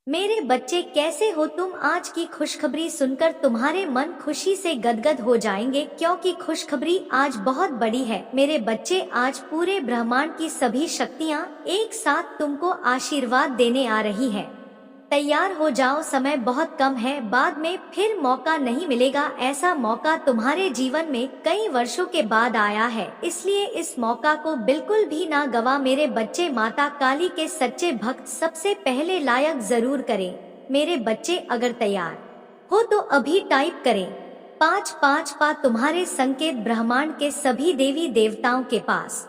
मेरे बच्चे कैसे हो तुम। आज की खुशखबरी सुनकर तुम्हारे मन खुशी से गदगद हो जाएंगे, क्योंकि खुशखबरी आज बहुत बड़ी है। मेरे बच्चे, आज पूरे ब्रह्मांड की सभी शक्तियाँ एक साथ तुमको आशीर्वाद देने आ रही है। तैयार हो जाओ, समय बहुत कम है, बाद में फिर मौका नहीं मिलेगा। ऐसा मौका तुम्हारे जीवन में कई वर्षों के बाद आया है, इसलिए इस मौका को बिल्कुल भी ना गवा। मेरे बच्चे, माता काली के सच्चे भक्त सबसे पहले लायक जरूर करें। मेरे बच्चे, अगर तैयार हो तो अभी टाइप करें 555। तुम्हारे संकेत ब्रह्मांड के सभी देवी देवताओं के पास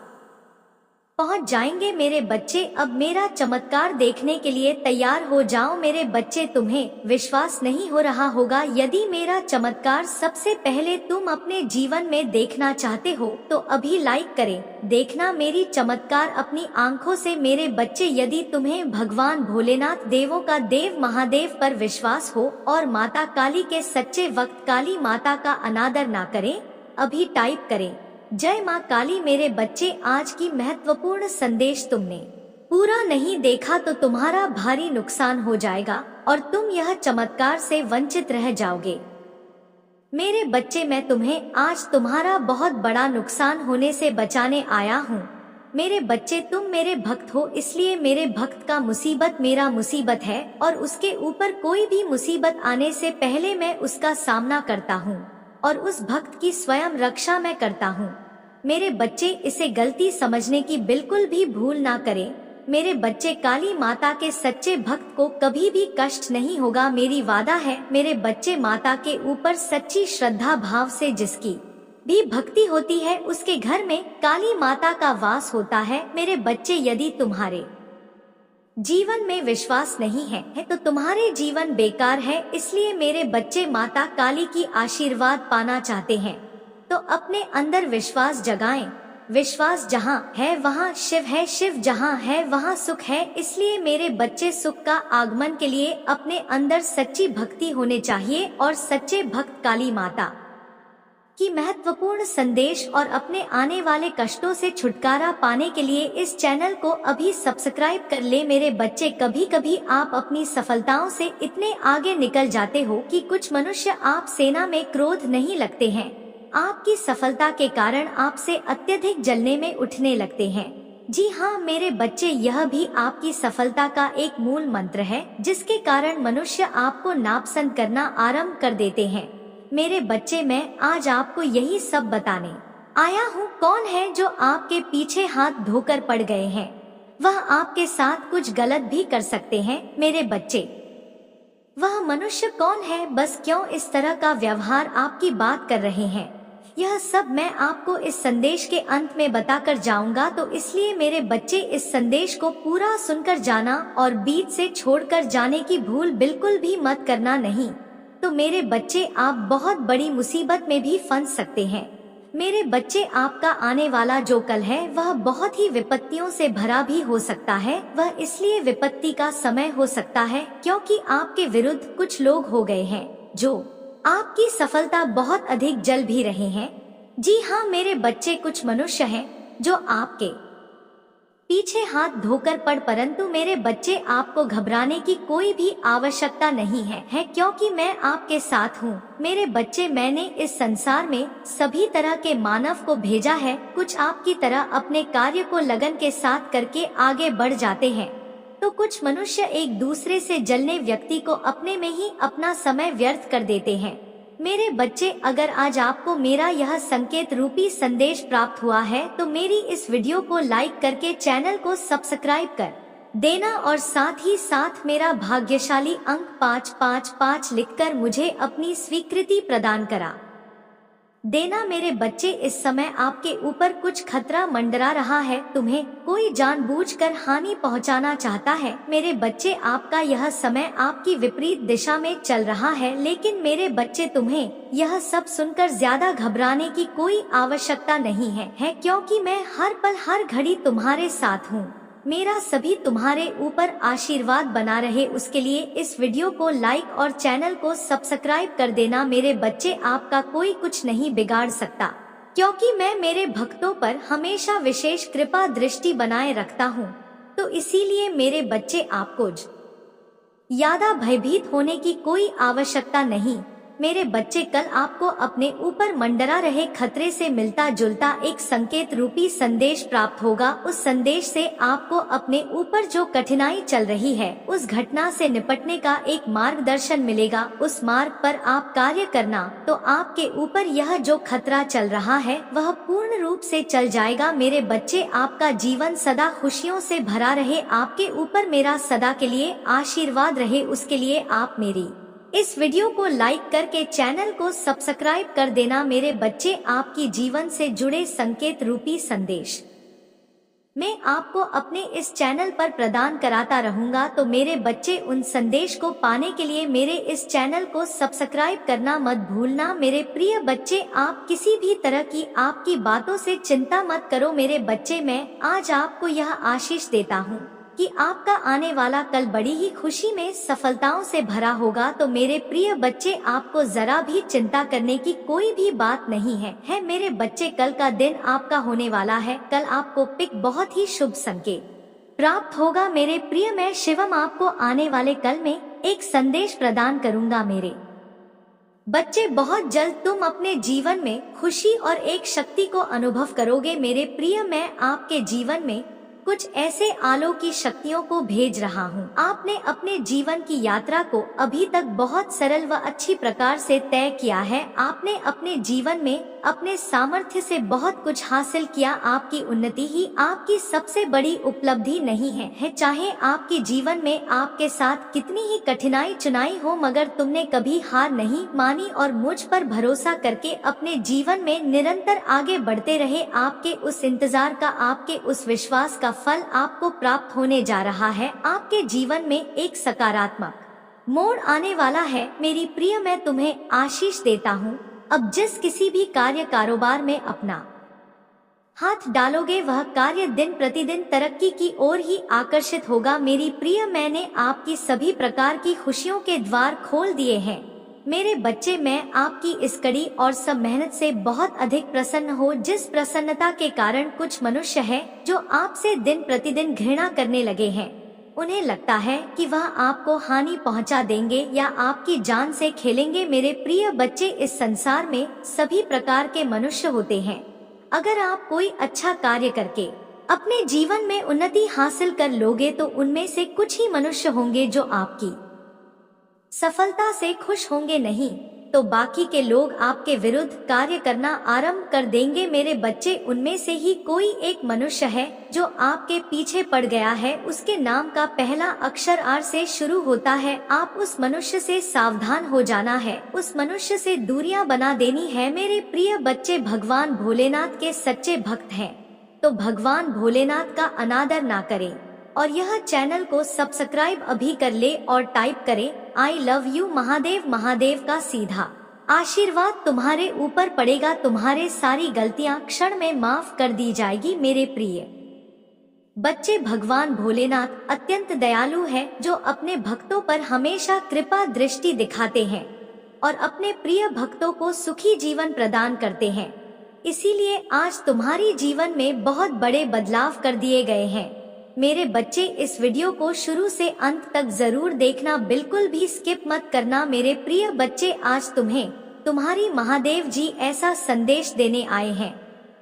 पहुंच जाएंगे। मेरे बच्चे, अब मेरा चमत्कार देखने के लिए तैयार हो जाओ। मेरे बच्चे, तुम्हें विश्वास नहीं हो रहा होगा यदि मेरा चमत्कार सबसे पहले तुम अपने जीवन में देखना चाहते हो तो अभी लाइक करें। देखना मेरी चमत्कार अपनी आंखों से। मेरे बच्चे, यदि तुम्हें भगवान भोलेनाथ, देवों का देव महादेव पर विश्वास हो और माता काली के सच्चे वक्त काली माता का अनादर ना करें, अभी टाइप करें जय माँ काली। मेरे बच्चे, आज की महत्वपूर्ण संदेश तुमने पूरा नहीं देखा तो तुम्हारा भारी नुकसान हो जाएगा और तुम यह चमत्कार से वंचित रह जाओगे। मेरे बच्चे, मैं तुम्हें आज तुम्हारा बहुत बड़ा नुकसान होने से बचाने आया हूँ। मेरे बच्चे, तुम मेरे भक्त हो, इसलिए मेरे भक्त का मुसीबत मेरा मुसीबत है और उसके ऊपर कोई भी मुसीबत आने से पहले मैं उसका सामना करता हूँ और उस भक्त की स्वयं रक्षा मैं करता हूँ। मेरे बच्चे, इसे गलती समझने की बिल्कुल भी भूल ना करें। मेरे बच्चे, काली माता के सच्चे भक्त को कभी भी कष्ट नहीं होगा, मेरी वादा है। मेरे बच्चे, माता के ऊपर सच्ची श्रद्धा भाव से जिसकी भी भक्ति होती है उसके घर में काली माता का वास होता है। मेरे बच्चे, यदि तुम्हारे जीवन में विश्वास नहीं है तो तुम्हारे जीवन बेकार है। इसलिए मेरे बच्चे, माता काली की आशीर्वाद पाना चाहते हैं तो अपने अंदर विश्वास जगाएं। विश्वास जहाँ है वहाँ शिव है, शिव जहाँ है वहाँ सुख है। इसलिए मेरे बच्चे, सुख का आगमन के लिए अपने अंदर सच्ची भक्ति होने चाहिए और सच्चे भक्त काली माता की महत्वपूर्ण संदेश और अपने आने वाले कष्टों से छुटकारा पाने के लिए इस चैनल को अभी सब्सक्राइब कर ले। मेरे बच्चे, कभी कभी आप अपनी सफलताओं से इतने आगे निकल जाते हो कि कुछ मनुष्य आप सेना में क्रोध नहीं लगते हैं। आपकी सफलता के कारण आपसे अत्यधिक जलने में उठने लगते हैं। जी हाँ मेरे बच्चे, यह भी आपकी सफलता का एक मूल मंत्र है जिसके कारण मनुष्य आपको नापसंद करना आरंभ कर देते हैं। मेरे बच्चे, मैं आज आपको यही सब बताने आया हूँ। कौन है जो आपके पीछे हाथ धोकर पड़ गए हैं? वह आपके साथ कुछ गलत भी कर सकते हैं। मेरे बच्चे, वह मनुष्य कौन है? बस क्यों इस तरह का व्यवहार आपकी बात कर रहे हैं? यह सब मैं आपको इस संदेश के अंत में बताकर जाऊंगा, तो इसलिए मेरे बच्चे, इस संदेश को पूरा सुनकर जाना और बीच से छोड़कर जाने की भूल बिल्कुल भी मत करना, नहीं तो मेरे बच्चे, आप बहुत बड़ी मुसीबत में भी फंस सकते हैं। मेरे बच्चे, आपका आने वाला जो कल है वह बहुत ही विपत्तियों से भरा भी हो सकता है। वह इसलिए विपत्ति का समय हो सकता है क्योंकि आपके विरुद्ध कुछ लोग हो गए हैं जो आपकी सफलता बहुत अधिक जल भी रहे हैं। जी हाँ मेरे बच्चे, कुछ मनुष्य हैं जो आपके पीछे हाथ धोकर पड़, परंतु मेरे बच्चे, आपको घबराने की कोई भी आवश्यकता नहीं है क्योंकि मैं आपके साथ हूँ। मेरे बच्चे, मैंने इस संसार में सभी तरह के मानव को भेजा है। कुछ आपकी तरह अपने कार्य को लगन के साथ करके आगे बढ़ जाते हैं, तो कुछ मनुष्य एक दूसरे से जलने व्यक्ति को अपने में ही अपना समय व्यर्थ कर देते हैं। मेरे बच्चे, अगर आज आपको मेरा यह संकेत रूपी संदेश प्राप्त हुआ है तो मेरी इस वीडियो को लाइक करके चैनल को सब्सक्राइब कर देना और साथ ही साथ मेरा भाग्यशाली अंक 555 लिखकर मुझे अपनी स्वीकृति प्रदान करा देना। मेरे बच्चे, इस समय आपके ऊपर कुछ खतरा मंडरा रहा है, तुम्हें कोई जानबूझकर हानि पहुंचाना चाहता है। मेरे बच्चे, आपका यह समय आपकी विपरीत दिशा में चल रहा है, लेकिन मेरे बच्चे, तुम्हें यह सब सुनकर ज्यादा घबराने की कोई आवश्यकता नहीं है क्योंकि मैं हर पल हर घड़ी तुम्हारे साथ हूँ। मेरा सभी तुम्हारे ऊपर आशीर्वाद बना रहे, उसके लिए इस वीडियो को लाइक और चैनल को सब्सक्राइब कर देना। मेरे बच्चे, आपका कोई कुछ नहीं बिगाड़ सकता क्योंकि मैं मेरे भक्तों पर हमेशा विशेष कृपा दृष्टि बनाए रखता हूँ। तो इसीलिए मेरे बच्चे, आपको ज्यादा भयभीत होने की कोई आवश्यकता नहीं। मेरे बच्चे, कल आपको अपने ऊपर मंडरा रहे खतरे से मिलता जुलता एक संकेत रूपी संदेश प्राप्त होगा। उस संदेश से आपको अपने ऊपर जो कठिनाई चल रही है उस घटना से निपटने का एक मार्गदर्शन मिलेगा। उस मार्ग पर आप कार्य करना तो आपके ऊपर यह जो खतरा चल रहा है वह पूर्ण रूप से चल जाएगा। मेरे बच्चे, आपका जीवन सदा खुशियों से भरा रहे। आपके ऊपर मेरा सदा के लिए आशीर्वाद रहे, उसके लिए आप मेरी इस वीडियो को लाइक करके चैनल को सब्सक्राइब कर देना। मेरे बच्चे, आपकी जीवन से जुड़े संकेत रूपी संदेश मैं आपको अपने इस चैनल पर प्रदान कराता रहूंगा। तो मेरे बच्चे, उन संदेश को पाने के लिए मेरे इस चैनल को सब्सक्राइब करना मत भूलना। मेरे प्रिय बच्चे, आप किसी भी तरह की आपकी बातों से चिंता मत करो। मेरे बच्चे, मैं आज आपको यह आशीष देता हूँ कि आपका आने वाला कल बड़ी ही खुशी में सफलताओं से भरा होगा। तो मेरे प्रिय बच्चे, आपको जरा भी चिंता करने की कोई भी बात नहीं है मेरे बच्चे, कल का दिन आपका होने वाला है। कल आपको पिक बहुत ही शुभ संकेत प्राप्त होगा। मेरे प्रिय, मैं शिवम आपको आने वाले कल में एक संदेश प्रदान करूंगा। मेरे बच्चे, बहुत जल्द तुम अपने जीवन में खुशी और एक शक्ति को अनुभव करोगे। मेरे प्रिय, मैं आपके जीवन में कुछ ऐसे अलौकिक शक्तियों को भेज रहा हूँ। आपने अपने जीवन की यात्रा को अभी तक बहुत सरल व अच्छी प्रकार से तय किया है। आपने अपने जीवन में अपने सामर्थ्य से बहुत कुछ हासिल किया। आपकी उन्नति ही आपकी सबसे बड़ी उपलब्धि नहीं है। चाहे आपके जीवन में आपके साथ कितनी ही कठिनाई चुनाई हो, मगर तुमने कभी हार नहीं मानी और मुझ पर भरोसा करके अपने जीवन में निरंतर आगे बढ़ते रहे। आपके उस इंतजार का, आपके उस विश्वास का फल आपको प्राप्त होने जा रहा है। आपके जीवन में एक सकारात्मक मोड़ आने वाला है। मेरी प्रिय, मैं तुम्हें आशीष देता हूँ। अब जिस किसी भी कार्य कारोबार में अपना हाथ डालोगे वह कार्य दिन प्रतिदिन तरक्की की ओर ही आकर्षित होगा। मेरी प्रिय, मैंने आपकी सभी प्रकार की खुशियों के द्वार खोल दिए हैं। मेरे बच्चे, मैं आपकी इस कड़ी और सब मेहनत से बहुत अधिक प्रसन्न हो। जिस प्रसन्नता के कारण कुछ मनुष्य हैं जो आपसे दिन प्रतिदिन घृणा करने लगे हैं। उन्हें लगता है कि वह आपको हानि पहुंचा देंगे या आपकी जान से खेलेंगे। मेरे प्रिय बच्चे, इस संसार में सभी प्रकार के मनुष्य होते हैं। अगर आप कोई अच्छा कार्य करके अपने जीवन में उन्नति हासिल कर लोगे तो उनमें से कुछ ही मनुष्य होंगे जो आपकी सफलता से खुश होंगे, नहीं तो बाकी के लोग आपके विरुद्ध कार्य करना आरंभ कर देंगे। मेरे बच्चे, उनमें से ही कोई एक मनुष्य है जो आपके पीछे पड़ गया है। उसके नाम का पहला अक्षर आर से शुरू होता है। आप उस मनुष्य से सावधान हो जाना है, उस मनुष्य से दूरियां बना देनी है। मेरे प्रिय बच्चे, भगवान भोलेनाथ के सच्चे भक्त हैं तो भगवान भोलेनाथ का अनादर ना करें और यह चैनल को सब्सक्राइब अभी कर ले और टाइप करें I love you Mahadev. Mahadev का सीधा आशीर्वाद तुम्हारे ऊपर पड़ेगा। तुम्हारे सारी गलतियां क्षण में माफ कर दी जाएगी। मेरे प्रिय बच्चे, भगवान भोलेनाथ अत्यंत दयालु है जो अपने भक्तों पर हमेशा कृपा दृष्टि दिखाते हैं और अपने प्रिय भक्तों को सुखी जीवन प्रदान करते हैं। इसीलिए आज तुम्हारी जीवन में बहुत बड़े बदलाव कर दिए गए हैं। मेरे बच्चे, इस वीडियो को शुरू से अंत तक जरूर देखना, बिल्कुल भी स्किप मत करना। मेरे प्रिय बच्चे, आज तुम्हें तुम्हारी महादेव जी ऐसा संदेश देने आए हैं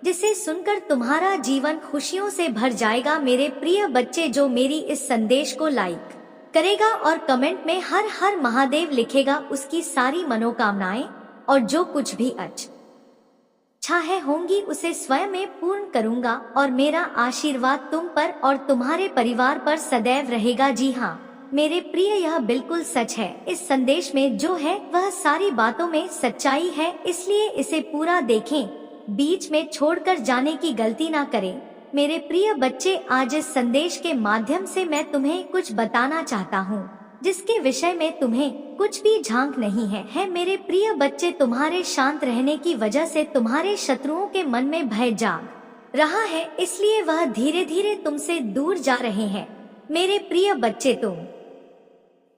जिसे सुनकर तुम्हारा जीवन खुशियों से भर जाएगा। मेरे प्रिय बच्चे, जो मेरी इस संदेश को लाइक करेगा और कमेंट में हर हर महादेव लिखेगा, उसकी सारी मनोकामनाएं और जो कुछ भी इच्छाएं होंगी उसे स्वयं में पूर्ण करूंगा और मेरा आशीर्वाद तुम पर और तुम्हारे परिवार पर सदैव रहेगा। जी हाँ मेरे प्रिय, यह बिल्कुल सच है। इस संदेश में जो है वह सारी बातों में सच्चाई है, इसलिए इसे पूरा देखें, बीच में छोड़कर जाने की गलती ना करें। मेरे प्रिय बच्चे, आज इस संदेश के माध्यम से मैं तुम्हें कुछ बताना चाहता हूँ जिसके विषय में तुम्हें कुछ भी झांक नहीं है। मेरे प्रिय बच्चे, तुम्हारे शांत रहने की वजह से तुम्हारे शत्रुओं के मन में भय जाग रहा है, इसलिए वह धीरे धीरे तुमसे दूर जा रहे हैं। मेरे प्रिय बच्चे, तुम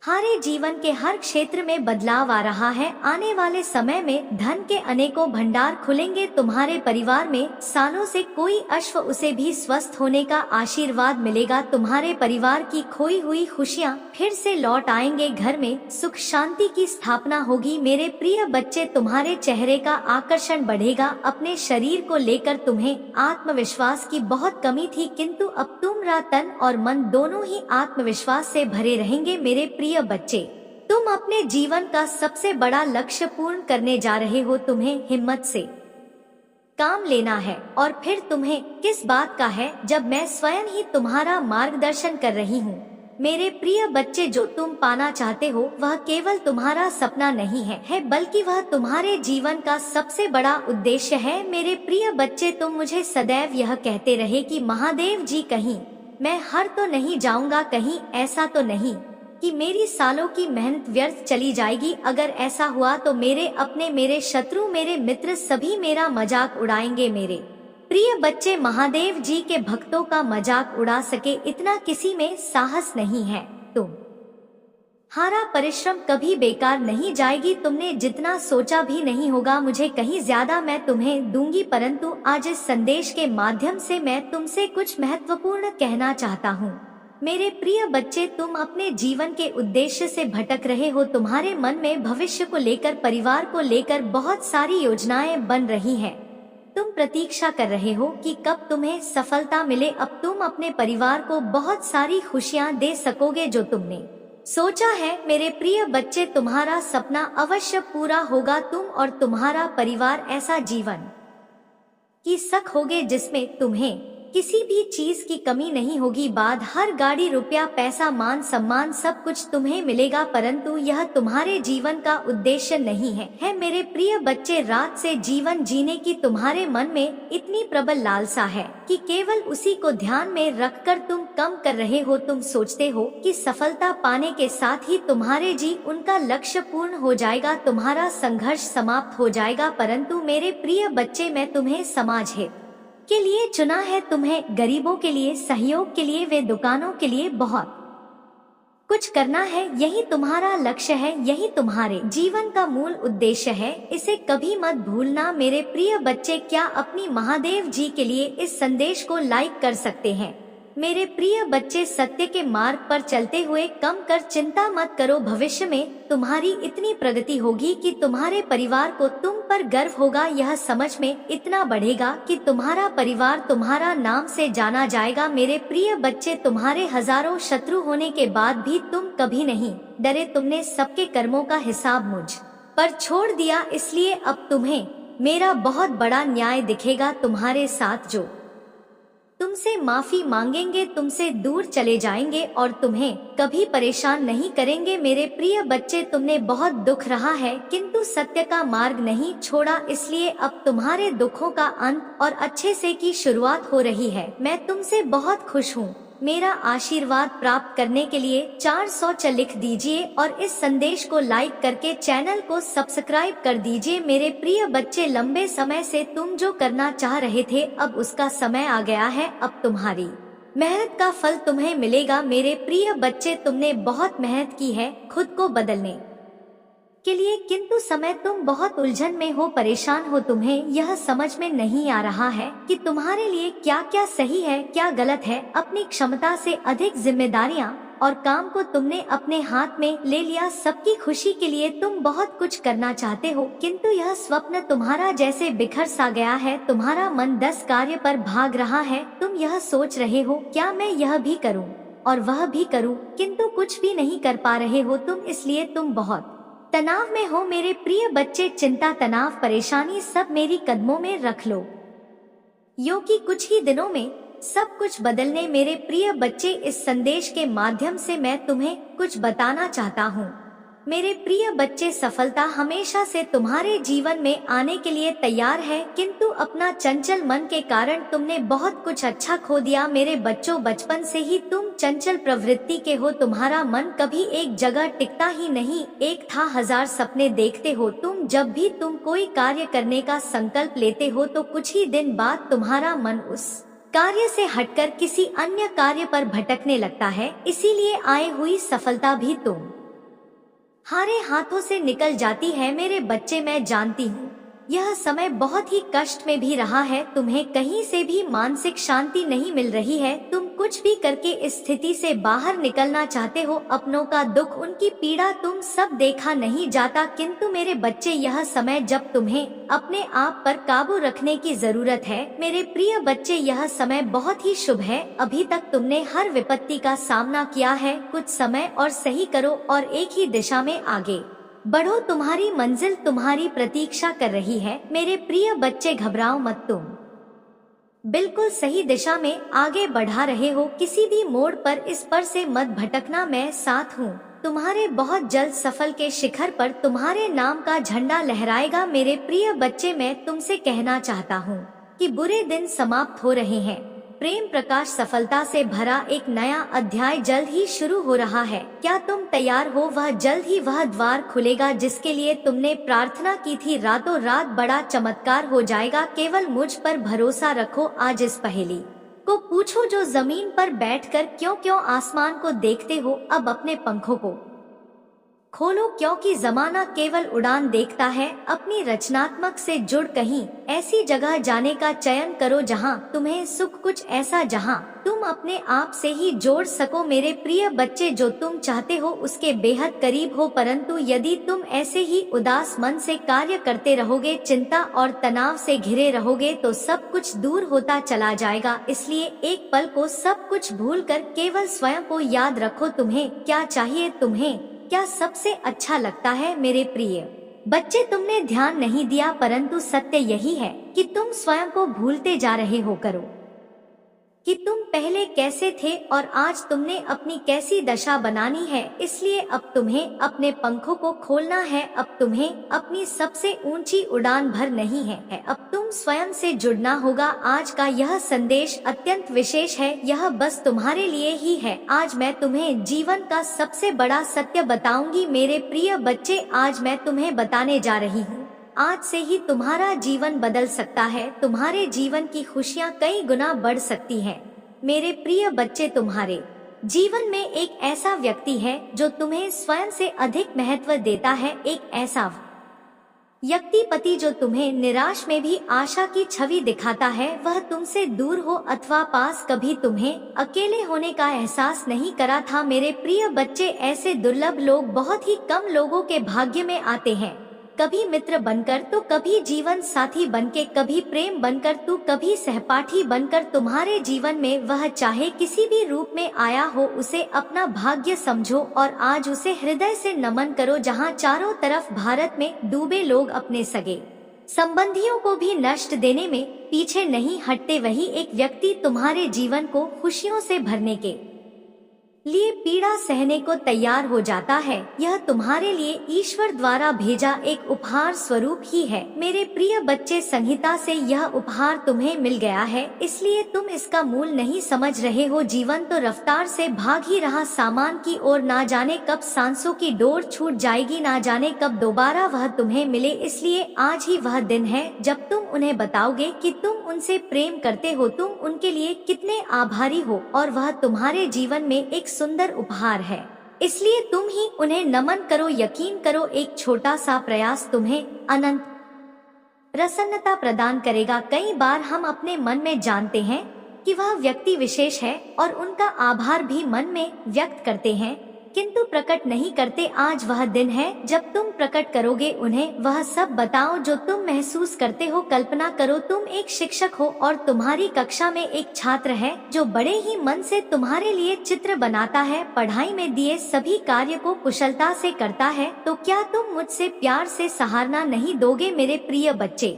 हमारे जीवन के हर क्षेत्र में बदलाव आ रहा है। आने वाले समय में धन के अनेकों भंडार खुलेंगे। तुम्हारे परिवार में सालों से कोई अश्व, उसे भी स्वस्थ होने का आशीर्वाद मिलेगा। तुम्हारे परिवार की खोई हुई खुशियाँ फिर से लौट आएंगे। घर में सुख शांति की स्थापना होगी। मेरे प्रिय बच्चे, तुम्हारे चेहरे का आकर्षण बढ़ेगा। अपने शरीर को लेकर तुम्हें आत्मविश्वास की बहुत कमी थी, किंतु अब तुम्हारा तन और मन दोनों ही आत्मविश्वास से भरे रहेंगे। मेरे प्रिय बच्चे, तुम अपने जीवन का सबसे बड़ा लक्ष्य पूर्ण करने जा रहे हो। तुम्हें हिम्मत से काम लेना है। और फिर तुम्हें किस बात का है, जब मैं स्वयं ही तुम्हारा मार्गदर्शन कर रही हूँ। मेरे प्रिय बच्चे, जो तुम पाना चाहते हो वह केवल तुम्हारा सपना नहीं है, बल्कि वह तुम्हारे जीवन का सबसे बड़ा उद्देश्य है। मेरे प्रिय बच्चे, तुम मुझे सदैव यह कहते रहे कि महादेव जी, कहीं मैं हार तो नहीं जाऊंगा, कहीं ऐसा तो नहीं कि मेरी सालों की मेहनत व्यर्थ चली जाएगी। अगर ऐसा हुआ तो मेरे अपने, मेरे शत्रु, मेरे मित्र सभी मेरा मजाक उड़ाएंगे। मेरे प्रिय बच्चे, महादेव जी के भक्तों का मजाक उड़ा सके इतना किसी में साहस नहीं है। तुम्हारा परिश्रम कभी बेकार नहीं जाएगी। तुमने जितना सोचा भी नहीं होगा। मुझे कहीं ज्यादा मैं तुम्हें दूंगी, परंतु आज इस संदेश के माध्यम से मैं तुमसे कुछ महत्वपूर्ण कहना चाहता हूँ। मेरे प्रिय बच्चे, तुम अपने जीवन के उद्देश्य से भटक रहे हो। तुम्हारे मन में भविष्य को लेकर, परिवार को लेकर बहुत सारी योजनाएं बन रही हैं। तुम प्रतीक्षा कर रहे हो कि कब तुम्हें सफलता मिले। अब तुम अपने परिवार को बहुत सारी खुशियां दे सकोगे जो तुमने सोचा है। मेरे प्रिय बच्चे, तुम्हारा सपना अवश्य पूरा होगा। तुम और तुम्हारा परिवार ऐसा जीवन की सखोगे जिसमें तुम्हें किसी भी चीज की कमी नहीं होगी। बाद हर गाड़ी, रुपया, पैसा, मान सम्मान सब कुछ तुम्हें मिलेगा, परंतु यह तुम्हारे जीवन का उद्देश्य नहीं है। मेरे प्रिय बच्चे, रात से जीवन जीने की तुम्हारे मन में इतनी प्रबल लालसा है कि केवल उसी को ध्यान में रखकर तुम कम कर रहे हो। तुम सोचते हो कि सफलता पाने के साथ ही तुम्हारे उनका लक्ष्य पूर्ण हो जाएगा, तुम्हारा संघर्ष समाप्त हो जाएगा, परंतु मेरे प्रिय बच्चे, मैं तुम्हें समाज हित के लिए चुना है। तुम्हें गरीबों के लिए, सहयोग के लिए, वे दुकानों के लिए बहुत कुछ करना है। यही तुम्हारा लक्ष्य है, यही तुम्हारे जीवन का मूल उद्देश्य है। इसे कभी मत भूलना। मेरे प्रिय बच्चे, क्या अपनी महादेव जी के लिए इस संदेश को लाइक कर सकते हैं? मेरे प्रिय बच्चे, सत्य के मार्ग पर चलते हुए कम कर चिंता मत करो। भविष्य में तुम्हारी इतनी प्रगति होगी कि तुम्हारे परिवार को तुम पर गर्व होगा। यह समझ में इतना बढ़ेगा कि तुम्हारा परिवार तुम्हारा नाम से जाना जाएगा। मेरे प्रिय बच्चे, तुम्हारे हजारों शत्रु होने के बाद भी तुम कभी नहीं डरे। तुमने सबके कर्मों का हिसाब मुझ पर छोड़ दिया, इसलिए अब तुम्हें मेरा बहुत बड़ा न्याय दिखेगा। तुम्हारे साथ जो तुमसे माफी मांगेंगे तुमसे दूर चले जाएंगे और तुम्हें कभी परेशान नहीं करेंगे। मेरे प्रिय बच्चे, तुमने बहुत दुख रहा है किंतु सत्य का मार्ग नहीं छोड़ा, इसलिए अब तुम्हारे दुखों का अंत और अच्छे से की शुरुआत हो रही है। मैं तुमसे बहुत खुश हूँ। मेरा आशीर्वाद प्राप्त करने के लिए 400 लिख दीजिए और इस संदेश को लाइक करके चैनल को सब्सक्राइब कर दीजिए। मेरे प्रिय बच्चे, लंबे समय से तुम जो करना चाह रहे थे अब उसका समय आ गया है। अब तुम्हारी मेहनत का फल तुम्हें मिलेगा। मेरे प्रिय बच्चे, तुमने बहुत मेहनत की है खुद को बदलने के लिए, किंतु समय तुम बहुत उलझन में हो, परेशान हो। तुम्हें यह समझ में नहीं आ रहा है कि तुम्हारे लिए क्या क्या सही है, क्या गलत है। अपनी क्षमता से अधिक जिम्मेदारियां और काम को तुमने अपने हाथ में ले लिया। सबकी खुशी के लिए तुम बहुत कुछ करना चाहते हो, किंतु यह स्वप्न तुम्हारा जैसे बिखर सा गया है। तुम्हारा मन 10 कार्य पर भाग रहा है। तुम यह सोच रहे हो, क्या मैं यह भी करूं और वह भी करूं, किंतु कुछ भी नहीं कर पा रहे हो तुम, इसलिए तुम बहुत तनाव में हो। मेरे प्रिय बच्चे, चिंता, तनाव, परेशानी सब मेरी कदमों में रख लो, यो कि कुछ ही दिनों में सब कुछ बदलने। मेरे प्रिय बच्चे, इस संदेश के माध्यम से मैं तुम्हें कुछ बताना चाहता हूँ। मेरे प्रिय बच्चे, सफलता हमेशा से तुम्हारे जीवन में आने के लिए तैयार है, किंतु अपना चंचल मन के कारण तुमने बहुत कुछ अच्छा खो दिया। मेरे बच्चों, बचपन से ही तुम चंचल प्रवृत्ति के हो। तुम्हारा मन कभी एक जगह टिकता ही नहीं, एक था 1000 सपने देखते हो तुम। जब भी तुम कोई कार्य करने का संकल्प लेते हो तो कुछ ही दिन बाद तुम्हारा मन उस कार्य से हटकर किसी अन्य कार्य पर भटकने लगता है, इसीलिए आई हुई सफलता भी तुम हारे हाथों से निकल जाती है। मेरे बच्चे, मैं जानती हूँ यह समय बहुत ही कष्ट में भी रहा है, तुम्हें कहीं से भी मानसिक शांति नहीं मिल रही है। तुम कुछ भी करके इस स्थिति से बाहर निकलना चाहते हो, अपनों का दुख, उनकी पीड़ा तुम सब देखा नहीं जाता। किंतु मेरे बच्चे, यह समय जब तुम्हें अपने आप पर काबू रखने की जरूरत है। मेरे प्रिय बच्चे, यह समय बहुत ही शुभ है। अभी तक तुमने हर विपत्ति का सामना किया है, कुछ समय और सही करो और एक ही दिशा में आगे बढ़ो। तुम्हारी मंजिल तुम्हारी प्रतीक्षा कर रही है। मेरे प्रिय बच्चे, घबराओ मत, तुम बिल्कुल सही दिशा में आगे बढ़ा रहे हो। किसी भी मोड़ पर इस पर से मत भटकना, मैं साथ हूँ। तुम्हारे बहुत जल्द सफल के शिखर पर तुम्हारे नाम का झंडा लहराएगा। मेरे प्रिय बच्चे, मैं तुमसे कहना चाहता हूँ कि बुरे दिन समाप्त हो रहे हैं। प्रेम प्रकाश सफलता से भरा एक नया अध्याय जल्द ही शुरू हो रहा है। क्या तुम तैयार हो? वह जल्द ही वह द्वार खुलेगा जिसके लिए तुमने प्रार्थना की थी। रातों रात बड़ा चमत्कार हो जाएगा। केवल मुझ पर भरोसा रखो। आज इस पहेली को पूछो जो जमीन पर बैठकर क्यों क्यों आसमान को देखते हो। अब अपने पंखों को खोलो, क्योंकि जमाना केवल उड़ान देखता है। अपनी रचनात्मक से जुड़ कहीं ऐसी जगह जाने का चयन करो जहां तुम्हें सुख, कुछ ऐसा जहां तुम अपने आप से ही जोड़ सको। मेरे प्रिय बच्चे, जो तुम चाहते हो उसके बेहद करीब हो, परंतु यदि तुम ऐसे ही उदास मन से कार्य करते रहोगे, चिंता और तनाव से घिरे रहोगे, तो सब कुछ दूर होता चला जाएगा। इसलिए एक पल को सब कुछ भूलकर केवल स्वयं को याद रखो। तुम्हें क्या चाहिए, तुम्हें क्या सबसे अच्छा लगता है। मेरे प्रिय बच्चे, तुमने ध्यान नहीं दिया, परंतु सत्य यही है कि तुम स्वयं को भूलते जा रहे हो। करो कि तुम पहले कैसे थे और आज तुमने अपनी कैसी दशा बनानी है। इसलिए अब तुम्हें अपने पंखों को खोलना है। अब तुम्हें अपनी सबसे ऊंची उड़ान भर नहीं है। अब तुम स्वयं से जुड़ना होगा। आज का यह संदेश अत्यंत विशेष है। यह बस तुम्हारे लिए ही है। आज मैं तुम्हें जीवन का सबसे बड़ा सत्य बताऊंगी। मेरे प्रिय बच्चे, आज मैं तुम्हें बताने जा रही हूँ। आज से ही तुम्हारा जीवन बदल सकता है। तुम्हारे जीवन की खुशियाँ कई गुना बढ़ सकती हैं। मेरे प्रिय बच्चे, तुम्हारे जीवन में एक ऐसा व्यक्ति है जो तुम्हें स्वयं से अधिक महत्व देता है। एक ऐसा व्यक्ति, पति, जो तुम्हें निराश में भी आशा की छवि दिखाता है। वह तुमसे दूर हो अथवा पास, कभी तुम्हें अकेले होने का एहसास नहीं करा था। मेरे प्रिय बच्चे, ऐसे दुर्लभ लोग बहुत ही कम लोगों के भाग्य में आते हैं। कभी मित्र बनकर तो कभी जीवन साथी बनके, कभी प्रेम बनकर तो कभी सहपाठी बनकर। तुम्हारे जीवन में वह चाहे किसी भी रूप में आया हो, उसे अपना भाग्य समझो और आज उसे हृदय से नमन करो। जहां चारों तरफ भारत में डूबे लोग अपने सगे संबंधियों को भी नष्ट देने में पीछे नहीं हटते, वही एक व्यक्ति तुम्हारे जीवन को खुशियों से भरने के लिए पीड़ा सहने को तैयार हो जाता है। यह तुम्हारे लिए ईश्वर द्वारा भेजा एक उपहार स्वरूप ही है। मेरे प्रिय बच्चे, संहिता से यह उपहार तुम्हें मिल गया है, इसलिए तुम इसका मूल नहीं समझ रहे हो। जीवन तो रफ्तार से भाग ही रहा सामान की ओर, ना जाने कब सांसों की डोर छूट जाएगी, ना जाने कब दोबारा वह तुम्हें मिले। इसलिए आज ही वह दिन है जब तुम उन्हें बताओगे कि तुम उनसे प्रेम करते हो, तुम उनके लिए कितने आभारी हो, और वह तुम्हारे जीवन में एक सुंदर उपहार है। इसलिए तुम ही उन्हें नमन करो। यकीन करो, एक छोटा सा प्रयास तुम्हें अनंत प्रसन्नता प्रदान करेगा। कई बार हम अपने मन में जानते हैं कि वह व्यक्ति विशेष है और उनका आभार भी मन में व्यक्त करते हैं, किंतु प्रकट नहीं करते। आज वह दिन है जब तुम प्रकट करोगे उन्हें। वह सब बताओ जो तुम महसूस करते हो। कल्पना करो तुम एक शिक्षक हो और तुम्हारी कक्षा में एक छात्र है जो बड़े ही मन से तुम्हारे लिए चित्र बनाता है, पढ़ाई में दिए सभी कार्य को कुशलता से करता है। तो क्या तुम मुझसे प्यार से सराहना नहीं दोगे? मेरे प्रिय बच्चे,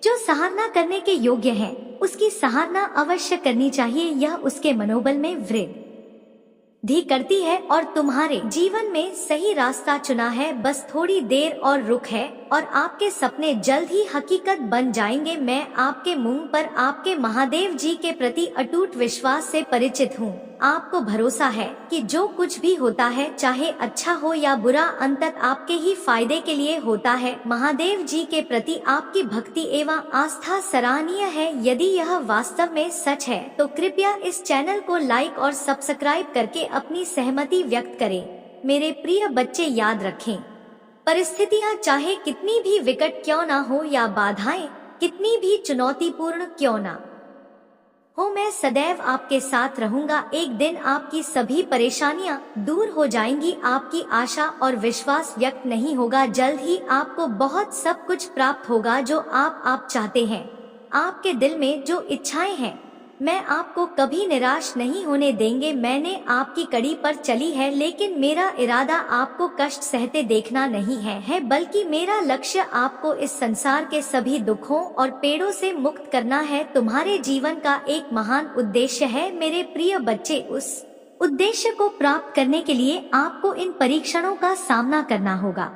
जो सराहना करने के योग्य है उसकी सराहना अवश्य करनी चाहिए। यह उसके मनोबल में वृद्धि करती है और तुम्हारे जीवन में सही रास्ता चुना है। बस थोड़ी देर और रुक है और आपके सपने जल्द ही हकीकत बन जाएंगे। मैं आपके मुंह पर आपके महादेव जी के प्रति अटूट विश्वास से परिचित हूँ। आपको भरोसा है कि जो कुछ भी होता है, चाहे अच्छा हो या बुरा, अंततः आपके ही फायदे के लिए होता है। महादेव जी के प्रति आपकी भक्ति एवं आस्था सराहनीय है। यदि यह वास्तव में सच है तो कृपया इस चैनल को लाइक और सब्सक्राइब करके अपनी सहमति व्यक्त करें। मेरे प्रिय बच्चे, याद रखें परिस्थितियां चाहे कितनी भी विकट क्यों ना हो या बाधाएं कितनी भी चुनौतीपूर्ण क्यों ना हो, मैं सदैव आपके साथ रहूंगा। एक दिन आपकी सभी परेशानियां दूर हो जाएंगी, आपकी आशा और विश्वास व्यक्त नहीं होगा। जल्द ही आपको बहुत सब कुछ प्राप्त होगा जो आप चाहते हैं। आपके दिल में जो इच्छाएं हैं, मैं आपको कभी निराश नहीं होने देंगे। मैंने आपकी कड़ी पर चली है, लेकिन मेरा इरादा आपको कष्ट सहते देखना नहीं है, बल्कि मेरा लक्ष्य आपको इस संसार के सभी दुखों और पेड़ों से मुक्त करना है। तुम्हारे जीवन का एक महान उद्देश्य है मेरे प्रिय बच्चे। उस उद्देश्य को प्राप्त करने के लिए आपको इन परीक्षणों का सामना करना होगा।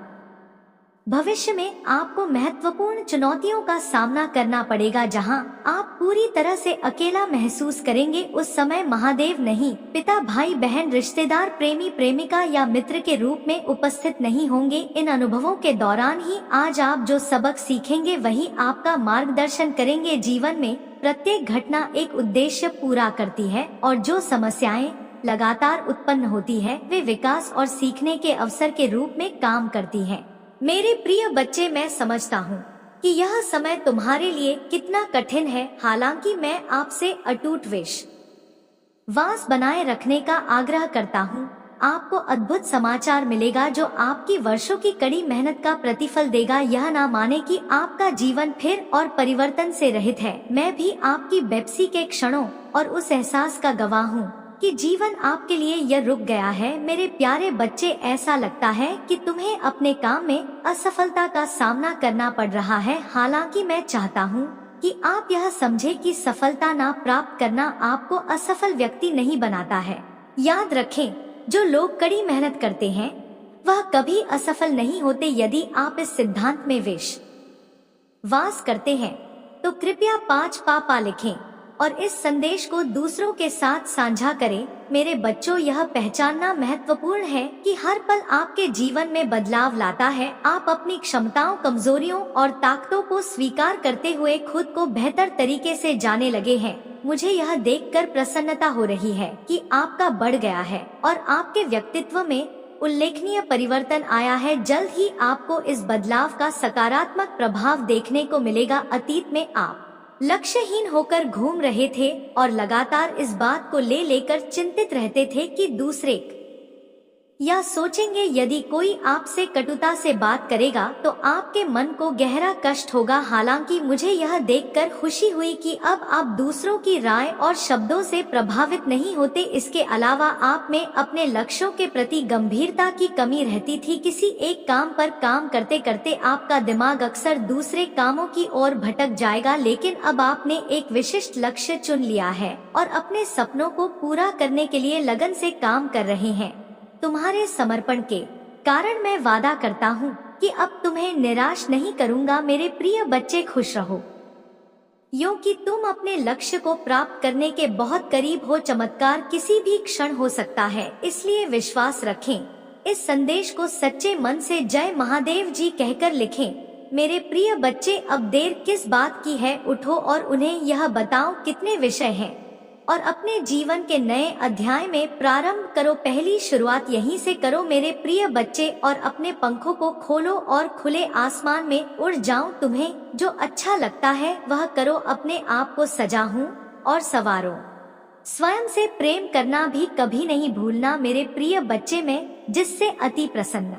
भविष्य में आपको महत्वपूर्ण चुनौतियों का सामना करना पड़ेगा, जहां आप पूरी तरह से अकेला महसूस करेंगे। उस समय महादेव नहीं, पिता, भाई, बहन, रिश्तेदार, प्रेमी, प्रेमिका या मित्र के रूप में उपस्थित नहीं होंगे। इन अनुभवों के दौरान ही आज आप जो सबक सीखेंगे वही आपका मार्गदर्शन करेंगे। जीवन में प्रत्येक घटना एक उद्देश्य पूरा करती है और जो समस्याएं लगातार उत्पन्न होती है वे विकास और सीखने के अवसर के रूप में काम करती है। मेरे प्रिय बच्चे, मैं समझता हूँ कि यह समय तुम्हारे लिए कितना कठिन है। हालांकि मैं आपसे अटूट विश्वास बनाए रखने का आग्रह करता हूँ। आपको अद्भुत समाचार मिलेगा जो आपकी वर्षों की कड़ी मेहनत का प्रतिफल देगा। यह ना माने कि आपका जीवन फिर और परिवर्तन से रहित है। मैं भी आपकी बेपसी के क्षणों और उस एहसास का गवाह हूँ कि जीवन आपके लिए यह रुक गया है। मेरे प्यारे बच्चे, ऐसा लगता है कि तुम्हें अपने काम में असफलता का सामना करना पड़ रहा है। हालांकि मैं चाहता हूँ कि आप यह समझे कि सफलता ना प्राप्त करना आपको असफल व्यक्ति नहीं बनाता है। याद रखें, जो लोग कड़ी मेहनत करते हैं वह कभी असफल नहीं होते। यदि आप इस सिद्धांत में विश्वास करते हैं तो कृपया 5 पापा लिखें और इस संदेश को दूसरों के साथ साझा करें। मेरे बच्चों, यह पहचानना महत्वपूर्ण है कि हर पल आपके जीवन में बदलाव लाता है। आप अपनी क्षमताओं, कमजोरियों और ताकतों को स्वीकार करते हुए खुद को बेहतर तरीके से जाने लगे हैं। मुझे यह देखकर प्रसन्नता हो रही है कि आपका बढ़ गया है और आपके व्यक्तित्व में उल्लेखनीय परिवर्तन आया है। जल्द ही आपको इस बदलाव का सकारात्मक प्रभाव देखने को मिलेगा। अतीत में आप लक्ष्यहीन होकर घूम रहे थे और लगातार इस बात को लेकर चिंतित रहते थे कि दूसरे या सोचेंगे। यदि कोई आपसे कटुता से बात करेगा तो आपके मन को गहरा कष्ट होगा। हालांकि मुझे यह देखकर खुशी हुई कि अब आप दूसरों की राय और शब्दों से प्रभावित नहीं होते। इसके अलावा आप में अपने लक्ष्यों के प्रति गंभीरता की कमी रहती थी। किसी एक काम पर काम करते करते आपका दिमाग अक्सर दूसरे कामों की ओर भटक जाएगा, लेकिन अब आपने एक विशिष्ट लक्ष्य चुन लिया है और अपने सपनों को पूरा करने के लिए लगन से काम कर रहे हैं। तुम्हारे समर्पण के कारण मैं वादा करता हूँ कि अब तुम्हें निराश नहीं करूँगा। मेरे प्रिय बच्चे, खुश रहो, क्योंकि तुम अपने लक्ष्य को प्राप्त करने के बहुत करीब हो। चमत्कार किसी भी क्षण हो सकता है, इसलिए विश्वास रखें। इस संदेश को सच्चे मन से जय महादेव जी कहकर लिखें। मेरे प्रिय बच्चे, अब देर किस बात की है, उठो और उन्हें यह बताओ कितने विषय हैं और अपने जीवन के नए अध्याय में प्रारंभ करो। पहली शुरुआत यहीं से करो मेरे प्रिय बच्चे, और अपने पंखों को खोलो और खुले आसमान में उड़ जाओ। तुम्हें जो अच्छा लगता है वह करो, अपने आप को सजाओ और संवारो। स्वयं से प्रेम करना भी कभी नहीं भूलना मेरे प्रिय बच्चे। मैं जिससे अति प्रसन्न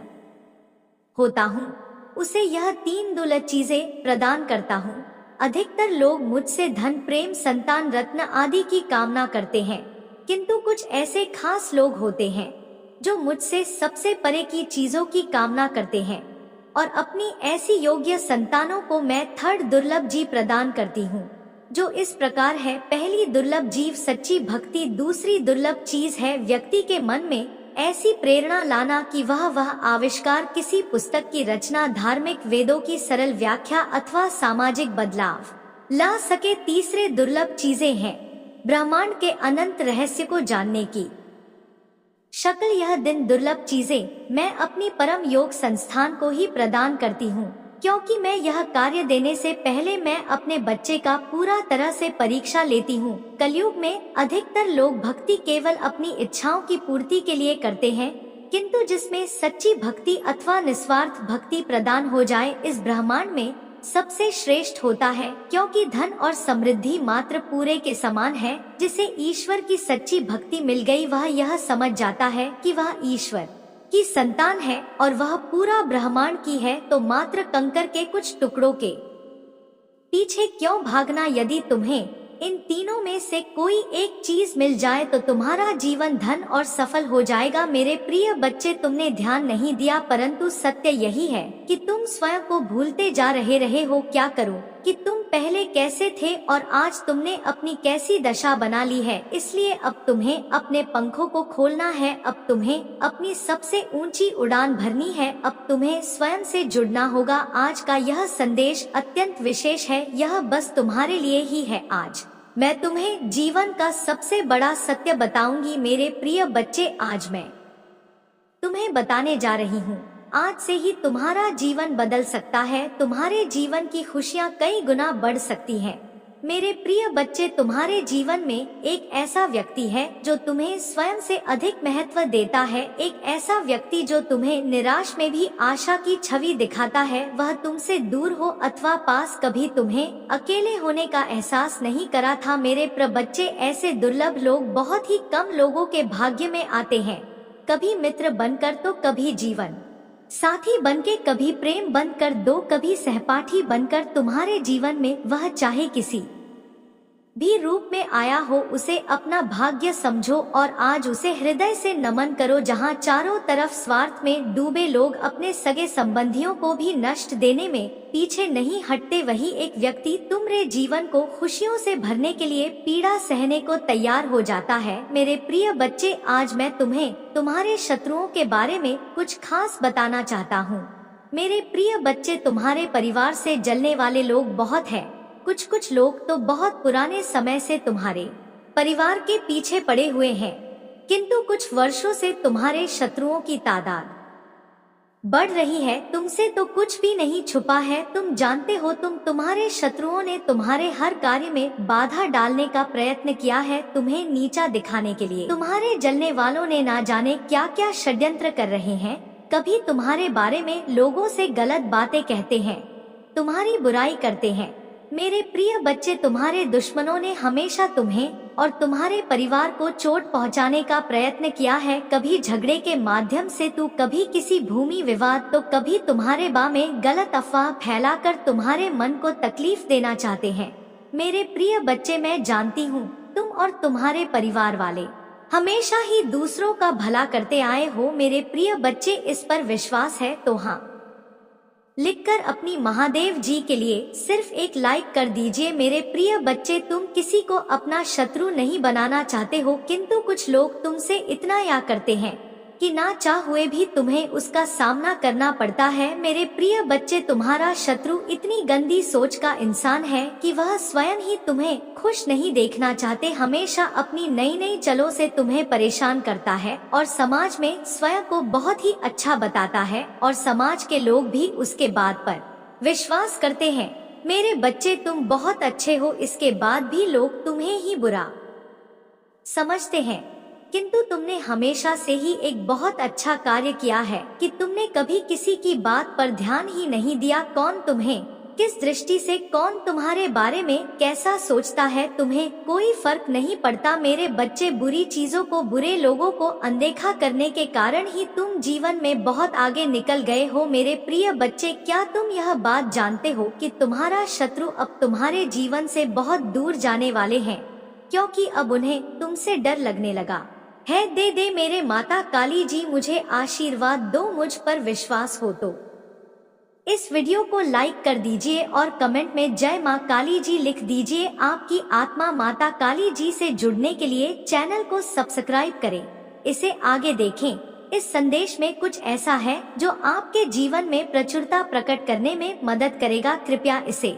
होता हूँ उसे यह 3 दुर्लभ चीजें प्रदान करता हूँ। अधिकतर लोग मुझसे धन, प्रेम, संतान, रत्न आदि की कामना करते हैं, किंतु कुछ ऐसे खास लोग होते हैं जो मुझसे सबसे परे की चीजों की कामना करते हैं, और अपनी ऐसी योग्य संतानों को मैं 3rd दुर्लभ जीव प्रदान करती हूँ, जो इस प्रकार है। पहली दुर्लभ जीव सच्ची भक्ति। दूसरी दुर्लभ चीज है व्यक्ति के मन में ऐसी प्रेरणा लाना कि वह आविष्कार, किसी पुस्तक की रचना, धार्मिक वेदों की सरल व्याख्या अथवा सामाजिक बदलाव ला सके। तीसरे दुर्लभ चीजें हैं ब्रह्मांड के अनंत रहस्य को जानने की शक्ल। यह दिन दुर्लभ चीजें मैं अपनी परम योग संस्थान को ही प्रदान करती हूँ, क्योंकि मैं यह कार्य देने से पहले मैं अपने बच्चे का पूरा तरह से परीक्षा लेती हूँ। कलयुग में अधिकतर लोग भक्ति केवल अपनी इच्छाओं की पूर्ति के लिए करते हैं, किंतु जिसमें सच्ची भक्ति अथवा निस्वार्थ भक्ति प्रदान हो जाए इस ब्रह्मांड में सबसे श्रेष्ठ होता है, क्योंकि धन और समृद्धि मात्र पूरे के समान है। जिसे ईश्वर की सच्ची भक्ति मिल गई वह यह समझ जाता है कि वह ईश्वर की संतान है और वह पूरा ब्रह्मांड की है, तो मात्र कंकर के कुछ टुकड़ों के पीछे क्यों भागना। यदि तुम्हें इन तीनों में से कोई एक चीज मिल जाए तो तुम्हारा जीवन धन और सफल हो जाएगा। मेरे प्रिय बच्चे, तुमने ध्यान नहीं दिया, परंतु सत्य यही है कि तुम स्वयं को भूलते जा रहे हो। क्या करूं कि तुम पहले कैसे थे और आज तुमने अपनी कैसी दशा बना ली है। इसलिए अब तुम्हें अपने पंखों को खोलना है, अब तुम्हें अपनी सबसे ऊंची उड़ान भरनी है, अब तुम्हें स्वयं से जुड़ना होगा। आज का यह संदेश अत्यंत विशेष है, यह बस तुम्हारे लिए ही है। आज मैं तुम्हें जीवन का सबसे बड़ा सत्य बताऊंगी। मेरे प्रिय बच्चे, आज मैं तुम्हें बताने जा रही हूँ, आज से ही तुम्हारा जीवन बदल सकता है, तुम्हारे जीवन की खुशियाँ कई गुना बढ़ सकती हैं। मेरे प्रिय बच्चे, तुम्हारे जीवन में एक ऐसा व्यक्ति है जो तुम्हें स्वयं से अधिक महत्व देता है, एक ऐसा व्यक्ति जो तुम्हें निराश में भी आशा की छवि दिखाता है। वह तुमसे दूर हो अथवा पास, कभी तुम्हें अकेले होने का एहसास नहीं करा था। मेरे प्रिय बच्चे, ऐसे दुर्लभ लोग बहुत ही कम लोगों के भाग्य में आते हैं, कभी मित्र बनकर तो कभी जीवन साथी बनके, कभी प्रेम बनकर, कभी सहपाठी बनकर तुम्हारे जीवन में। वह चाहे किसी भी रूप में आया हो, उसे अपना भाग्य समझो और आज उसे हृदय से नमन करो। जहाँ चारों तरफ स्वार्थ में डूबे लोग अपने सगे संबंधियों को भी नष्ट देने में पीछे नहीं हटते, वही एक व्यक्ति तुम्हारे जीवन को खुशियों से भरने के लिए पीड़ा सहने को तैयार हो जाता है। मेरे प्रिय बच्चे, आज मैं तुम्हें तुम्हारे शत्रुओं के बारे में कुछ खास बताना चाहता हूँ। मेरे प्रिय बच्चे, तुम्हारे परिवार से जलने वाले लोग बहुत हैं। कुछ लोग तो बहुत पुराने समय से तुम्हारे परिवार के पीछे पड़े हुए हैं, किंतु कुछ वर्षों से तुम्हारे शत्रुओं की तादाद बढ़ रही है। तुमसे तो कुछ भी नहीं छुपा है, तुम जानते हो तुम्हारे शत्रुओं ने तुम्हारे हर कार्य में बाधा डालने का प्रयत्न किया है, तुम्हें नीचा दिखाने के लिए। तुम्हारे जलने वालों ने ना जाने क्या क्या षड्यंत्र कर रहे हैं। कभी तुम्हारे बारे में लोगों से गलत बातें कहते हैं, तुम्हारी बुराई करते हैं। मेरे प्रिय बच्चे, तुम्हारे दुश्मनों ने हमेशा तुम्हें और तुम्हारे परिवार को चोट पहुंचाने का प्रयत्न किया है, कभी झगड़े के माध्यम से तो कभी किसी भूमि विवाद, तो कभी तुम्हारे बारे में गलत अफवाह फैलाकर तुम्हारे मन को तकलीफ देना चाहते हैं। मेरे प्रिय बच्चे, मैं जानती हूँ तुम और तुम्हारे परिवार वाले हमेशा ही दूसरों का भला करते आए हो। मेरे प्रिय बच्चे, इस पर विश्वास है तो हाँ लिखकर अपनी महादेव जी के लिए सिर्फ एक लाइक कर दीजिए। मेरे प्रिय बच्चे, तुम किसी को अपना शत्रु नहीं बनाना चाहते हो, किंतु कुछ लोग तुमसे इतना या करते हैं कि ना चाह हुए भी तुम्हें उसका सामना करना पड़ता है। मेरे प्रिय बच्चे, तुम्हारा शत्रु इतनी गंदी सोच का इंसान है कि वह स्वयं ही तुम्हें खुश नहीं देखना चाहते, हमेशा अपनी नई चलों से तुम्हें परेशान करता है और समाज में स्वयं को बहुत ही अच्छा बताता है और समाज के लोग भी उसके बात पर विश्वास करते हैं। मेरे बच्चे, तुम बहुत अच्छे हो, इसके बाद भी लोग तुम्हें ही बुरा समझते हैं, किंतु तुमने हमेशा से ही एक बहुत अच्छा कार्य किया है कि तुमने कभी किसी की बात पर ध्यान ही नहीं दिया। कौन तुम्हें किस दृष्टि से, कौन तुम्हारे बारे में कैसा सोचता है, तुम्हें कोई फर्क नहीं पड़ता। मेरे बच्चे, बुरी चीजों को, बुरे लोगों को अनदेखा करने के कारण ही तुम जीवन में बहुत आगे निकल गए हो। मेरे प्रिय बच्चे, क्या तुम यह बात जानते हो कि तुम्हारा शत्रु अब तुम्हारे जीवन से बहुत दूर जाने वाले हैं, क्योंकि अब उन्हें तुमसे डर लगने लगा है। दे मेरे माता काली जी मुझे आशीर्वाद दो, मुझ पर विश्वास हो तो इस वीडियो को लाइक कर दीजिए और कमेंट में जय माँ काली जी लिख दीजिए। आपकी आत्मा माता काली जी से जुड़ने के लिए चैनल को सब्सक्राइब करें, इसे आगे देखें। इस संदेश में कुछ ऐसा है जो आपके जीवन में प्रचुरता प्रकट करने में मदद करेगा। कृपया इसे